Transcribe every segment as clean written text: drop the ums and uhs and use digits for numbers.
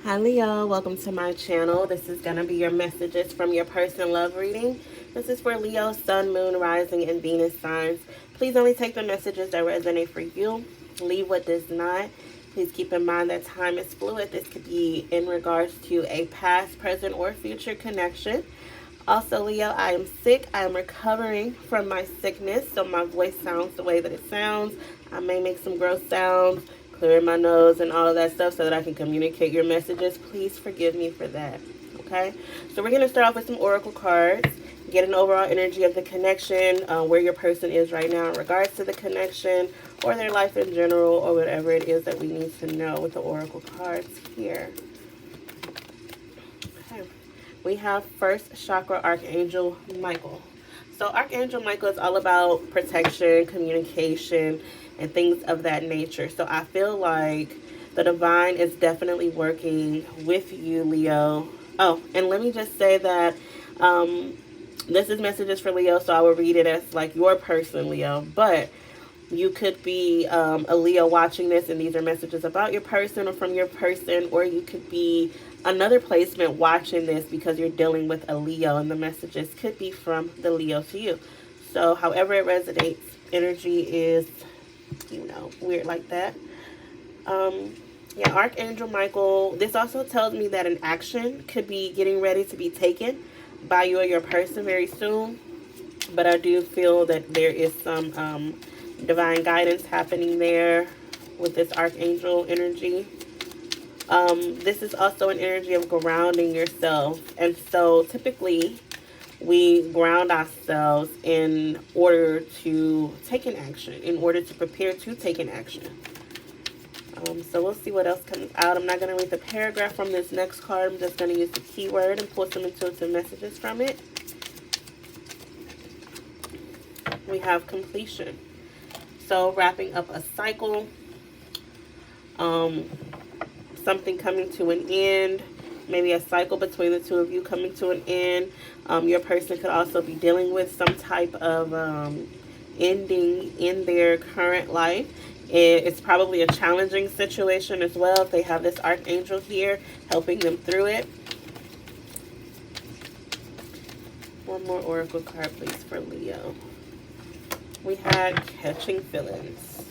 Hi Leo, welcome to my channel. This is going to be your messages from your person love reading. This is for Leo, Sun, Moon, Rising, and Venus signs. Please only take the messages that resonate for you. Leave what does not. Please keep in mind that time is fluid. This could be in regards to a past, present, or future connection. Also, Leo, I am sick. I am recovering from my sickness, so my voice sounds the way that it sounds. I may make some gross sounds, clearing my nose and all of that stuff so that I can communicate your messages. Please forgive me for that, okay? So we're going to start off with some oracle cards, get an overall energy of the connection, where your person is right now in regards to the connection, or their life in general, or whatever it is that we need to know with the oracle cards here. Okay. We have first chakra Archangel Michael. So Archangel Michael is all about protection, communication, and things of that nature. So I feel like the divine is definitely working with you, Leo. Oh, and let me just say that this is messages for Leo, so I will read it as like your person, Leo. But you could be a Leo watching this, and these are messages about your person or from your person, or you could be another placement watching this because you're dealing with a Leo, and the messages could be from the Leo to you. So however it resonates, energy is, weird like that. Yeah, Archangel Michael, this also tells me that an action could be getting ready to be taken by you or your person very soon. But I do feel that there is some divine guidance happening there with this Archangel energy. This is also an energy of grounding yourself. And so typically we ground ourselves in order to take an action, in order to prepare to take an action. So we'll see what else comes out. I'm not going to read the paragraph from this next card. I'm just going to use the keyword and pull some intuitive messages from it. We have completion. So wrapping up a cycle, something coming to an end, maybe a cycle between the two of you coming to an end. Your person could also be dealing with some type of ending in their current life. It's probably a challenging situation as well if they have this Archangel here helping them through it. One more oracle card, please, for Leo. We had catching feelings.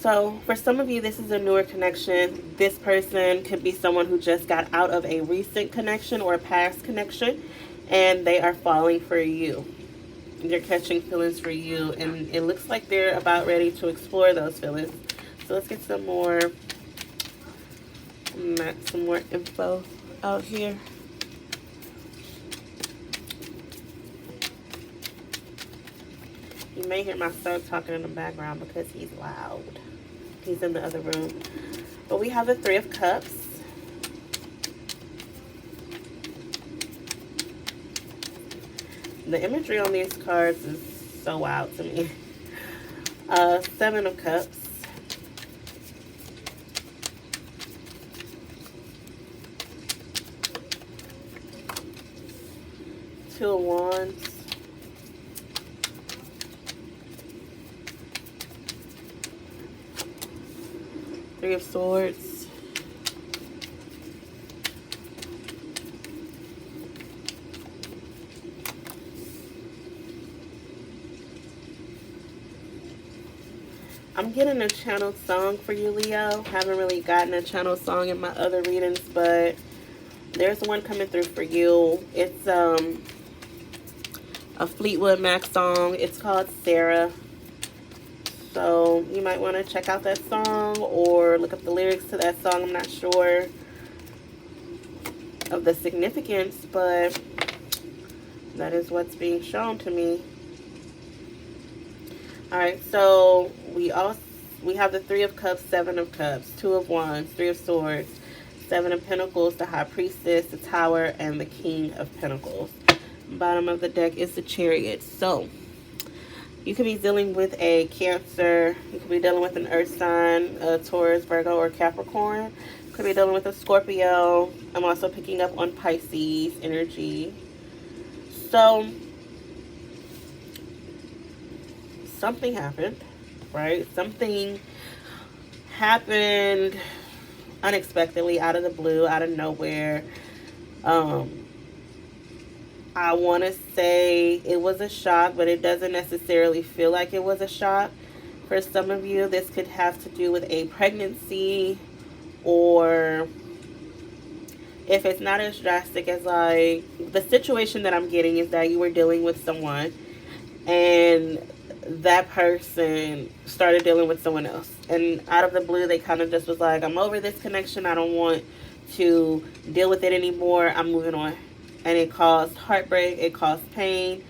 So for some of you, this is a newer connection. This person could be someone who just got out of a recent connection or a past connection, and they are falling for you. They're catching feelings for you, and it looks like they're about ready to explore those feelings. So let's get some more info out here. You may hear my son talking in the background because he's loud. He's in the other room. But we have the Three of Cups. The imagery on these cards is so wild to me. Seven of Cups. Two of Wands. Three of Swords. I'm getting a channeled song for you, Leo. Haven't really gotten a channeled song in my other readings, but there's one coming through for you. It's a Fleetwood Mac song. It's called Sarah. So you might want to check out that song or look up the lyrics to that song. I'm not sure of the significance, but that is what's being shown to me. All right, so we have the Three of Cups, Seven of Cups, Two of Wands, Three of Swords, Seven of Pentacles, the High Priestess, the Tower, and the King of Pentacles. Bottom of the deck is the Chariot. So you could be dealing with a Cancer. You could be dealing with an Earth sign, a Taurus, Virgo, or Capricorn. You could be dealing with a Scorpio. I'm also picking up on Pisces energy. So something happened, right? Something happened unexpectedly, out of the blue, out of nowhere. I want to say it was a shock, but it doesn't necessarily feel like it was a shock. For some of you, this could have to do with a pregnancy, or if it's not as drastic as, like, the situation that I'm getting is that you were dealing with someone and that person started dealing with someone else, and out of the blue they kind of just was like, I'm over this connection, I don't want to deal with it anymore, I'm moving on. And it caused heartbreak, it caused pain.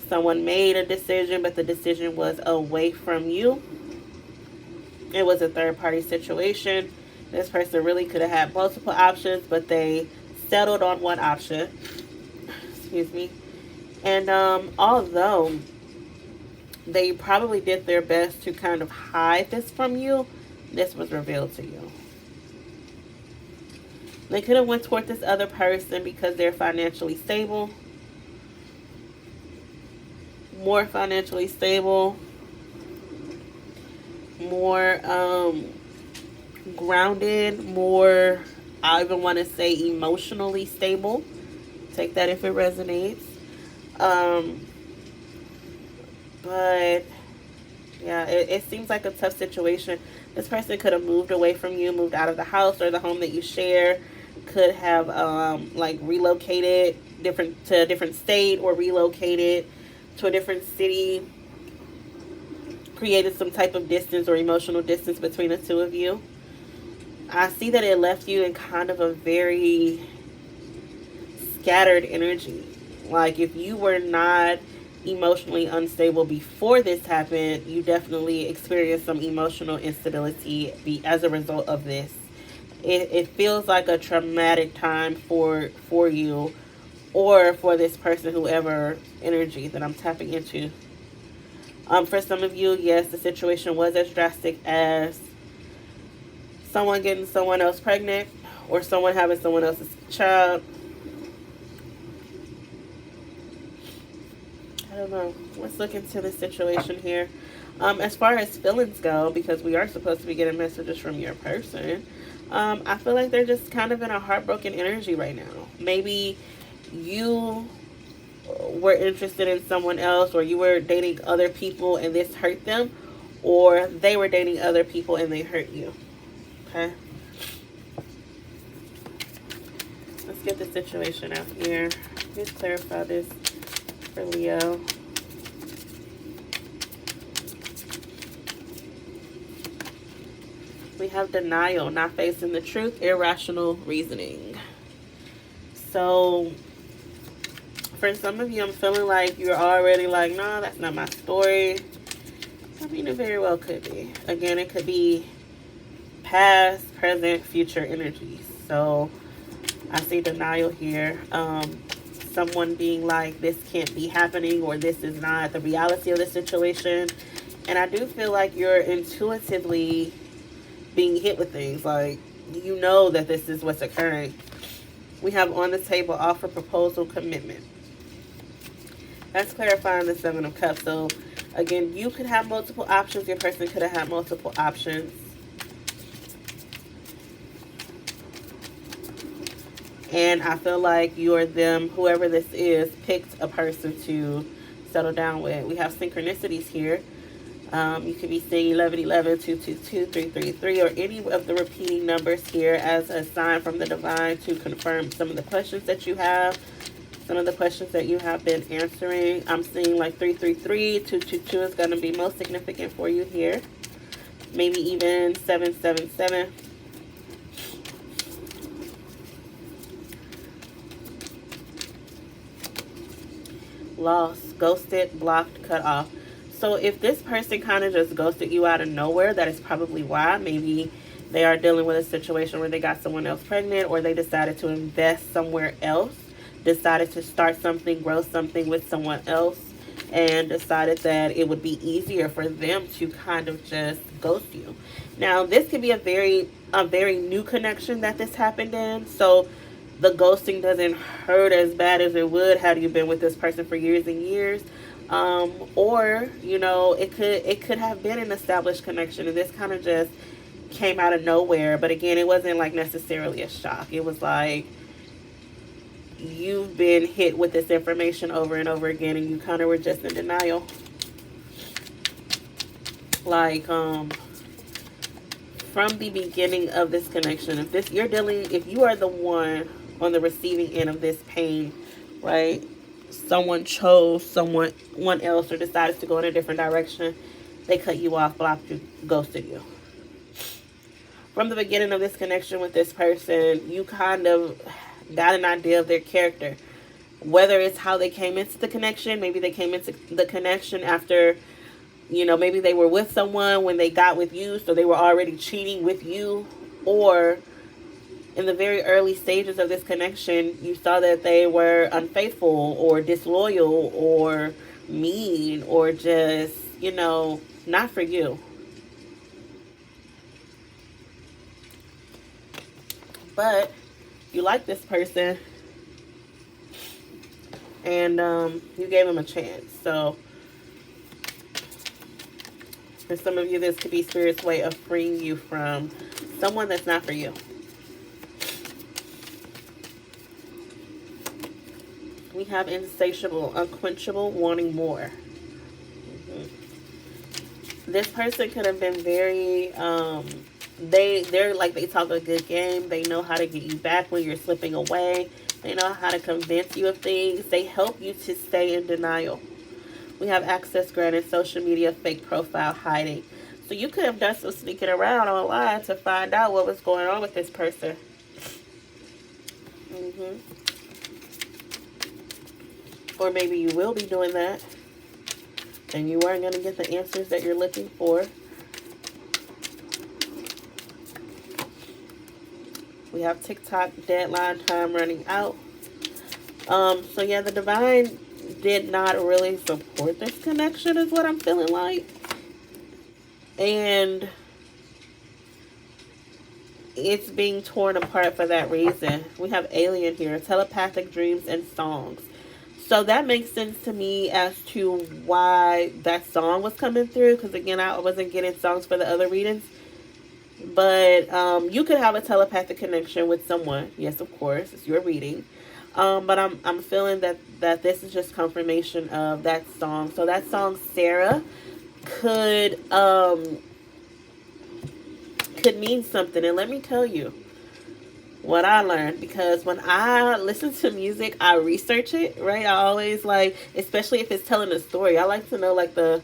Someone made a decision, but the decision was away from you. It was a third party situation. This person really could have had multiple options, but they settled on one option. Excuse me. And although they probably did their best to kind of hide this from you, this was revealed to you. They could have went toward this other person because they're financially stable. More financially stable. More grounded. More, I even want to say, emotionally stable. Take that if it resonates. But yeah, it seems like a tough situation. This person could have moved away from you, moved out of the house or the home that you share. Could have like relocated to a different state, or relocated to a different city. Created some type of distance or emotional distance between the two of you. I see that it left you in kind of a very scattered energy. Like, if you were not emotionally unstable before this happened, you definitely experienced some emotional instability as a result of this. It feels like a traumatic time for you, or for this person, whoever energy that I'm tapping into. For some of you, yes, the situation was as drastic as someone getting someone else pregnant, or someone having someone else's child. I don't know. Let's look into the situation here. As far as feelings go, because we are supposed to be getting messages from your person, I feel like they're just kind of in a heartbroken energy right now. Maybe you were interested in someone else, or you were dating other people and this hurt them, or they were dating other people and they hurt you. Okay? Let's get the situation out here. Let's clarify this for Leo. We have denial, not facing the truth, irrational reasoning. So, for some of you, I'm feeling like you're already like, no, that's not my story. I mean, it very well could be. Again, it could be past, present, future energies. So, I see denial here. Someone being like, this can't be happening, or this is not the reality of the situation. And I do feel like you're intuitively being hit with things, like, you know that this is what's occurring. We have on the table offer, proposal, commitment. That's clarifying the Seven of Cups. So again, you could have multiple options, your person could have had multiple options. And I feel like you or them, whoever this is, picked a person to settle down with. We have synchronicities here. You could be seeing 1111, 222, 333, or any of the repeating numbers here as a sign from the divine to confirm some of the questions that you have, some of the questions that you have been answering. I'm seeing like 333, 222 is going to be most significant for you here. Maybe even 777. Lost, ghosted, blocked, cut off. So if this person kind of just ghosted you out of nowhere, that is probably why. Maybe they are dealing with a situation where they got someone else pregnant, or they decided to invest somewhere else, decided to start something, grow something with someone else, and decided that it would be easier for them to kind of just ghost you. Now, this could be a very new connection that this happened in. So the ghosting doesn't hurt as bad as it would had you been with this person for years and years. Or, you know, it could have been an established connection, and this kind of just came out of nowhere. But again, it wasn't like necessarily a shock. It was like you've been hit with this information over and over again, and you kind of were just in denial. Like, from the beginning of this connection, if you are the one on the receiving end of this pain, right? Someone chose someone else or decided to go in a different direction. They cut you off, blocked you, ghosted you. From the beginning of this connection with this person, you kind of got an idea of their character. Whether it's how they came into the connection, maybe they came into the connection after, maybe they were with someone when they got with you, so they were already cheating with you, or in the very early stages of this connection, you saw that they were unfaithful or disloyal or mean or just, not for you. But you like this person, and you gave him a chance. So for some of you, this could be Spirit's way of freeing you from someone that's not for you. We have insatiable, unquenchable, wanting more. This person could have been very, they're like, they talk a good game. They know how to get you back when you're slipping away. They know how to convince you of things. They help you to stay in denial. We have access granted, social media, fake profile, hiding. So you could have done some sneaking around online to find out what was going on with this person. Or maybe you will be doing that, and you aren't going to get the answers that you're looking for. We have TikTok, deadline, time running out. So yeah, the divine did not really support this connection is what I'm feeling like. And it's being torn apart for that reason. We have alien here, telepathic dreams and songs. So that makes sense to me as to why that song was coming through. Because again, I wasn't getting songs for the other readings. But you could have a telepathic connection with someone. Yes, of course, it's your reading. But I'm feeling that this is just confirmation of that song. So that song, Sarah, could mean something. And let me tell you what I learned, because when I listen to music, I research it, right? I always like, especially if it's telling a story, I like to know like the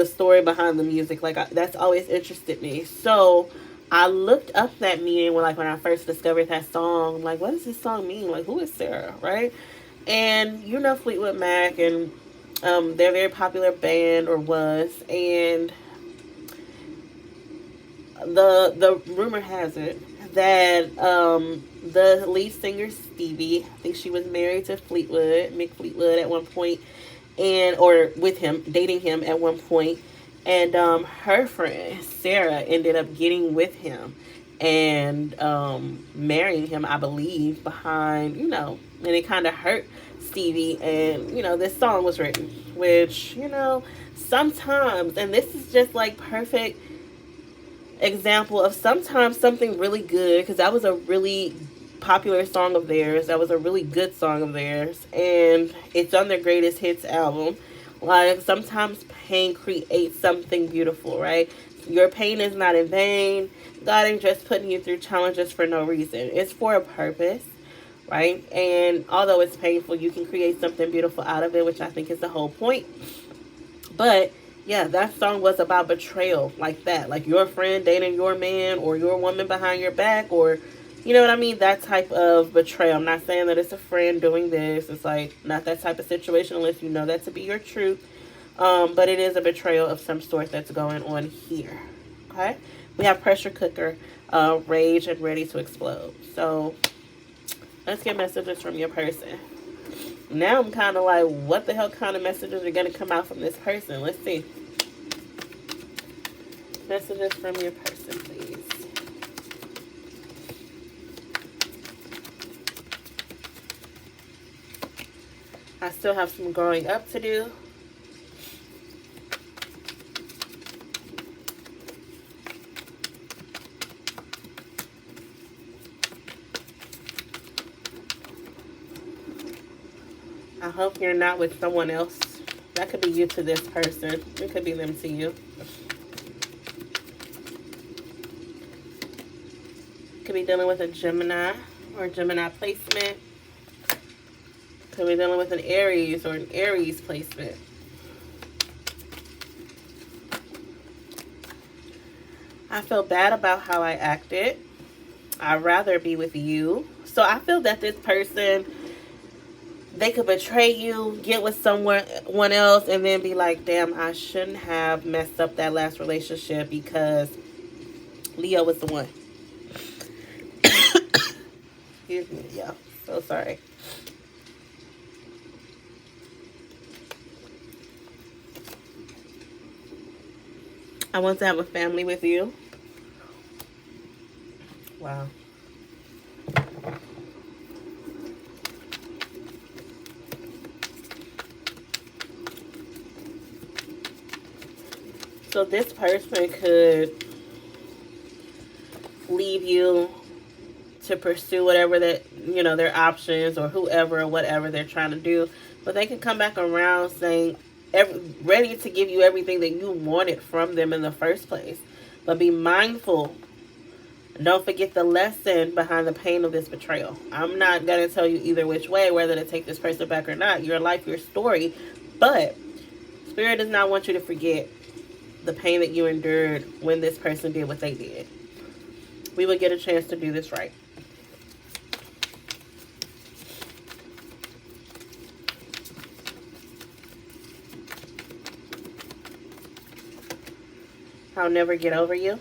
story behind the music. Like that's always interested me. So I looked up that meaning when I first discovered that song. Like, what does this song mean? Like, who is Sarah, right? And Fleetwood Mac, and they're a very popular band, or was, and the rumor has it that the lead singer Stevie, I think she was married to Mick Fleetwood at one point, or with him, dating him at one point. And her friend Sarah ended up getting with him and marrying him, I believe, behind, and it kind of hurt Stevie. And, this song was written, which, sometimes, and this is just like perfect example of sometimes something really good, because that was a really popular song of theirs. That was a really good song of theirs. And it's on their greatest hits album. Like, sometimes pain creates something beautiful, right? Your pain is not in vain. God ain't just putting you through challenges for no reason. It's for a purpose, right? And although it's painful, you can create something beautiful out of it, which I think is the whole point. But yeah, that song was about betrayal, like that. Like your friend dating your man, or your woman behind your back, or you know what I mean? That type of betrayal. I'm not saying that it's a friend doing this. It's like not that type of situation unless you know that to be your truth. But it is a betrayal of some sort that's going on here. Okay? We have pressure cooker, rage, and ready to explode. So let's get messages from your person. Now I'm kind of like, what the hell kind of messages are going to come out from this person? Let's see. Messages from your person, please. I still have some growing up to do. I hope you're not with someone else. That could be you to this person. It could be them to you. Could be dealing with a Gemini or Gemini placement. Could be dealing with an Aries or an Aries placement. I feel bad about how I acted. I'd rather be with you. So I feel that this person, they could betray you, get with someone else, and then be like, damn, I shouldn't have messed up that last relationship because Leo was the one. Excuse me, yeah. So sorry. I want to have a family with you. Wow. So this person could leave you to pursue whatever that, their options or whoever or whatever they're trying to do. But they can come back around saying, ready to give you everything that you wanted from them in the first place. But be mindful. Don't forget the lesson behind the pain of this betrayal. I'm not going to tell you either which way, whether to take this person back or not. Your life, your story. But Spirit does not want you to forget the pain that you endured when this person did what they did. We will get a chance to do this right. I'll never get over you.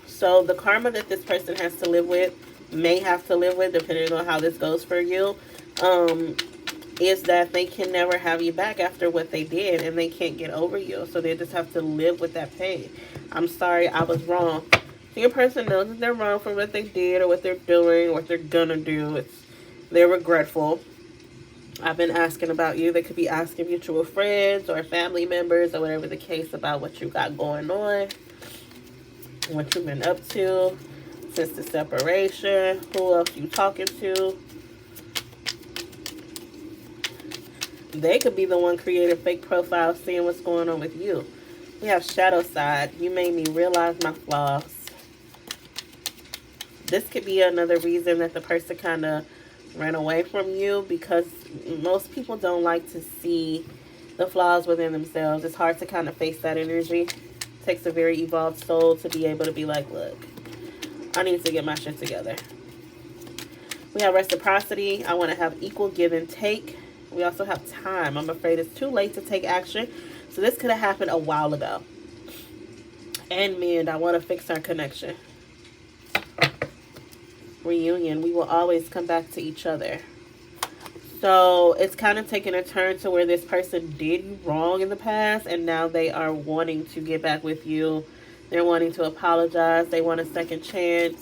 So the karma that this person has to live with, may have to live with, depending on how this goes for you, is that they can never have you back after what they did, and they can't get over you. So they just have to live with that pain. I'm sorry, I was wrong. So your person knows that they're wrong for what they did or what they're doing or what they're gonna do. They're regretful. I've been asking about you. They could be asking mutual friends or family members or whatever the case about what you got going on, what you've been up to since the separation, who else you talking to. They could be the one creating fake profiles, seeing what's going on with you. We have shadow side. You made me realize my flaws. This could be another reason that the person kind of ran away from you, because most people don't like to see the flaws within themselves. It's hard to kind of face that energy. It takes a very evolved soul to be able to be like, look, I need to get my shit together. We have reciprocity. I want to have equal give and take. We also have time. I'm afraid it's too late to take action. So this could have happened a while ago. And mend. I want to fix our connection. Reunion. We will always come back to each other. So it's kind of taking a turn to where this person did you wrong in the past, and now they are wanting to get back with you. They're wanting to apologize. They want a second chance.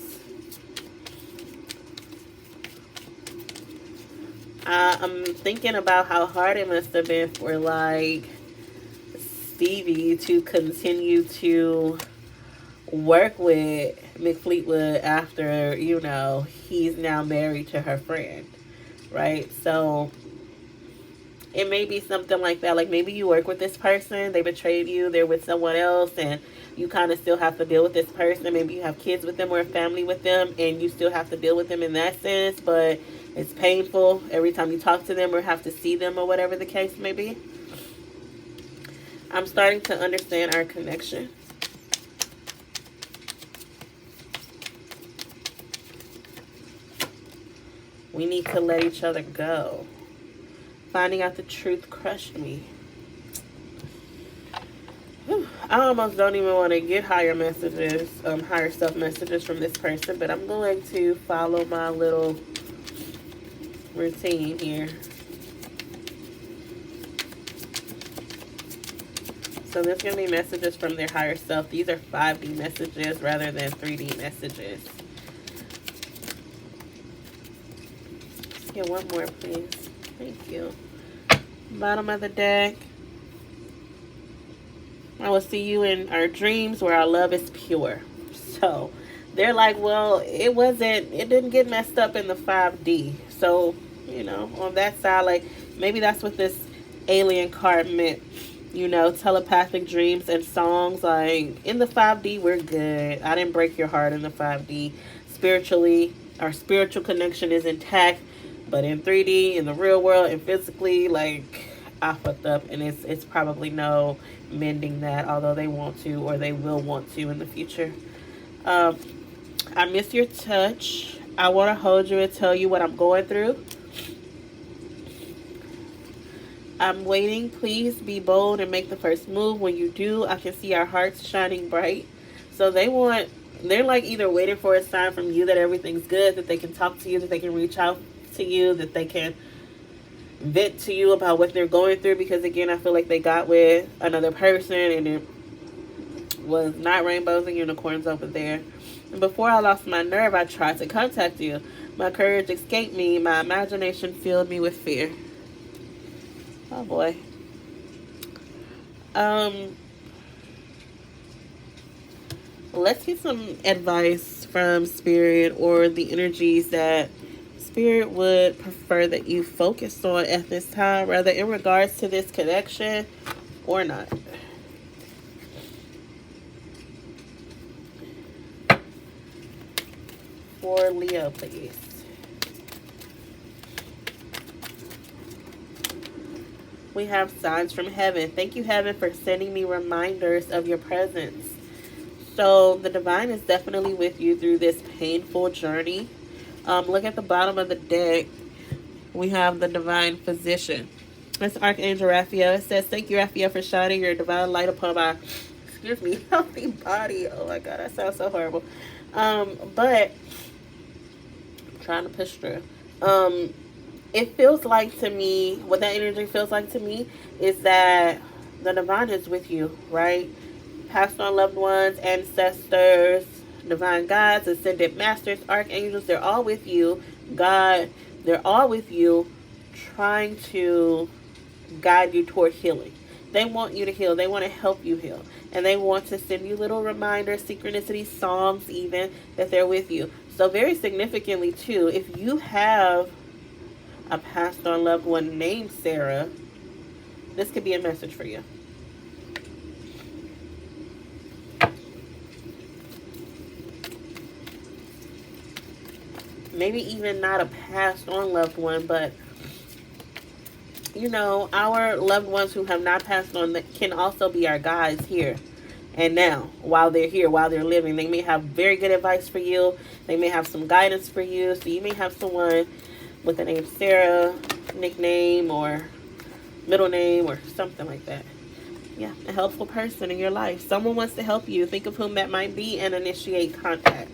I'm thinking about how hard it must have been for like Stevie to continue to work with McFleetwood after, he's now married to her friend, right? So it may be something like that. Like maybe you work with this person, they betrayed you, they're with someone else, and you kind of still have to deal with this person. Maybe you have kids with them or a family with them, and you still have to deal with them in that sense, but it's painful every time you talk to them or have to see them or whatever the case may be. I'm starting to understand our connection. We need to let each other go. Finding out the truth crushed me. Whew. I almost don't even want to get higher messages, higher self messages from this person, but I'm going to follow my little routine here. So there's going to be messages from their higher self. These are 5D messages rather than 3D messages. Let's get one more, please. Thank you. Bottom of the deck. I will see you in our dreams where our love is pure. So they're like, well, it didn't get messed up in the 5D. So, you know, on that side, like maybe that's what this alien card meant. You know, telepathic dreams and songs. Like in the 5D, we're good. I didn't break your heart in the 5D. Spiritually, our spiritual connection is intact, but in 3D, in the real world, and physically, like I fucked up, and it's probably no mending that. Although they want to, or they will want to in the future. Um, I miss your touch. I want to hold you and tell you what I'm going through. I'm waiting. Please be bold and make the first move. When you do, I can see our hearts shining bright. So they're like either waiting for a sign from you that everything's good, that they can talk to you, that they can reach out to you, that they can vent to you about what they're going through. Because again, I feel like they got with another person and it was not rainbows and unicorns over there. And before I lost my nerve, I tried to contact you. My courage escaped me. My imagination filled me with fear. Oh boy. Let's get some advice from Spirit, or the energies that Spirit would prefer that you focus on at this time, whether in regards to this connection or not. For Leo, please. We have signs from heaven. Thank you, heaven, for sending me reminders of your presence. So the divine is definitely with you through this painful journey. Look at the bottom of the deck. We have the divine physician. It's Archangel Raphael. It says, thank you, Raphael, for shining your divine light upon my, healthy body. Oh my God, that sounds so horrible. But I'm trying to push through. It feels like to me, what that energy feels like to me is that the divine is with you, right? Passed on loved ones, ancestors, divine guides, ascended masters, archangels, they're all with you. God, they're all with you, trying to guide you toward healing. They want you to heal. They want to help you heal. And they want to send you little reminders, synchronicity, songs even, that they're with you. So very significantly too, if you have a passed on loved one named Sarah, this could be a message for you. Maybe even not a passed on loved one, but you know, our loved ones who have not passed on that can also be our guides here and now, while they're here, while they're living. They may have very good advice for you. They may have some guidance for you. So you may have someone with the name Sarah, nickname or middle name or something like that. Yeah, a helpful person in your life. Someone wants to help you. Think of whom that might be and initiate contact.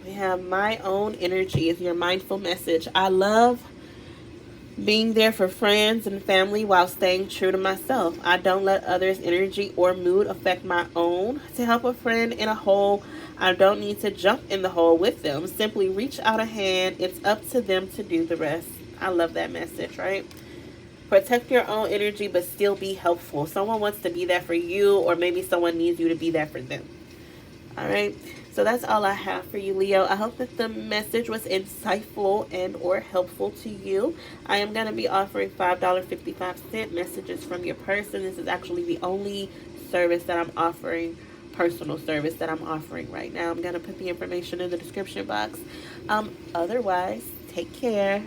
We have my own energy is your mindful message. I love being there for friends and family while staying true to myself. I don't let others' energy or mood affect my own. To help a friend in a hole, I don't need to jump in the hole with them. Simply reach out a hand. It's up to them to do the rest. I love that message, right? Protect your own energy, but still be helpful. Someone wants to be there for you, or maybe someone needs you to be there for them. All right. So that's all I have for you, Leo. I hope that the message was insightful and or helpful to you. I am going to be offering $5.55 messages from your person. This is actually the only service that I'm offering, personal service that I'm offering right now. I'm going to put the information in the description box. Otherwise, take care.